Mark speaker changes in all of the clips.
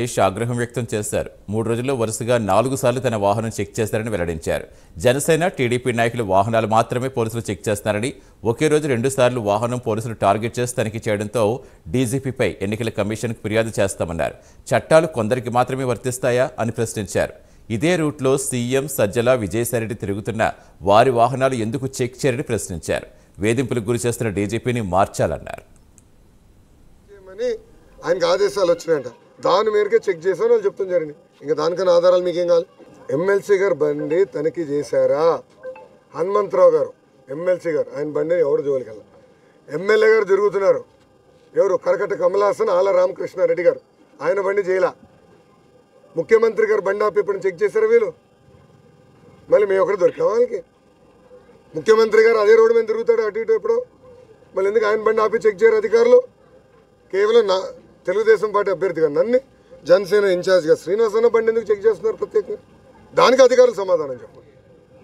Speaker 1: ఆగ్రహం వ్యక్తం చేశారు. 3 రోజుల్లో వరుసగా 4 సార్లు తన వాహనం చెక్ చేశారని వెల్లడించారు. జనసేన, టీడీపీ నాయకుల వాహనాలు మాత్రమే పోలీసులు చెక్ చేస్తున్నారని, ఒకే రోజు 2 సార్లు వాహనం పోలీసులు టార్గెట్ చేసి తనిఖీ చేయడంతో డీజీపీపై ఎన్నికల కమిషన్కు ఫిర్యాదు చేస్తామన్నారు. చట్టాలు కొందరికి మాత్రమే వర్తిస్తాయా అని ప్రశ్నించారు. ఇదే రూట్లో సీఎం, సజ్జల, విజయసాయిరెడ్డి తిరుగుతున్న వారి వాహనాలు ఎందుకు చెక్ చేయరని ప్రశ్నించారు. వేధింపులకు గురి చేస్తున్న డీజీపీని మార్చాలన్నారు.
Speaker 2: ఆయనకు ఆదేశాలు వచ్చినాయంట, దాని మేరకే చెక్ చేశాను వాళ్ళు చెప్తాం జరిగింది. ఇంకా దానికన్నా ఆధారాలు మీకేం కావాలి? ఎమ్మెల్సీ గారు బండి తనిఖీ చేశారా? హనుమంతరావు గారు ఎమ్మెల్సీ గారు, ఆయన బండి ఎవరు జోలికి వెళ్ళాలి. ఎమ్మెల్యే గారు తిరుగుతున్నారు, ఎవరు? కరకట్ట కమలాసన్, ఆల రామకృష్ణారెడ్డి గారు, ఆయన బండి చేయలా. ముఖ్యమంత్రి గారు బండి ఆపి ఇప్పుడు చెక్ చేశారా వీళ్ళు? మళ్ళీ మేము ఒకటి దొరికాం వాళ్ళకి. ముఖ్యమంత్రి గారు అదే రోడ్డు మీద తిరుగుతాడు అటు ఇటు ఎప్పుడు, మళ్ళీ ఎందుకు ఆయన బండి ఆపి చెక్ చేయరు అధికారులు? కేవలం తెలుగుదేశం పార్టీ అభ్యర్థిగా నన్ను, జనసేన ఇన్ఛార్జ్గా శ్రీనివాసన్న బండి ఎందుకు చెక్ చేస్తున్నారు ప్రత్యేకంగా? దానికి అధికారులు సమాధానం చెప్పండి.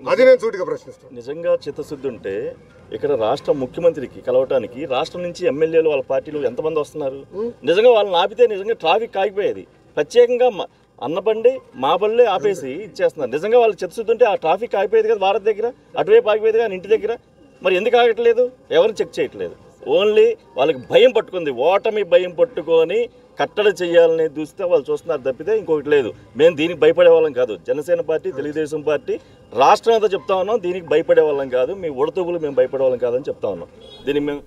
Speaker 2: అది నేను సూటిగా ప్రశ్నిస్తాను.
Speaker 3: నిజంగా చిత్తశుద్ధి ఉంటే ఇక్కడ రాష్ట్ర ముఖ్యమంత్రికి కలవటానికి రాష్ట్రం నుంచి ఎమ్మెల్యేలు వాళ్ళ పార్టీలు ఎంతమంది వస్తున్నారు? నిజంగా వాళ్ళని ఆపితే నిజంగా ట్రాఫిక్ ఆగిపోయేది. ప్రత్యేకంగా అన్న బండి మా బళ్ళే ఆపేసి ఇచ్చేస్తున్నారు. నిజంగా వాళ్ళు చిత్తశుద్ధి ఉంటే ఆ ట్రాఫిక్ ఆగిపోయేది కదా, భారత్ దగ్గర అటువైపు ఆగిపోయేది కానీ ఇంటి దగ్గర. మరి ఎందుకు ఆగట్లేదు? ఎవరిని చెక్ చేయట్లేదు. ఓన్లీ వాళ్ళకి భయం పట్టుకుంది, ఓటమి భయం పట్టుకొని కట్టడి చేయాలని చూస్తే వాళ్ళు చూస్తున్నారు తప్పితే ఇంకొకటి లేదు. మేము దీనికి భయపడే వాళ్ళం కాదు. జనసేన పార్టీ, తెలుగుదేశం పార్టీ రాష్ట్రం అంతా చెప్తా ఉన్నాం, దీనికి భయపడే వాళ్ళం కాదు. మీ ఉడతగులు మేము భయపడే వాళ్ళం కాదని చెప్తా ఉన్నాం. దీనికి మేము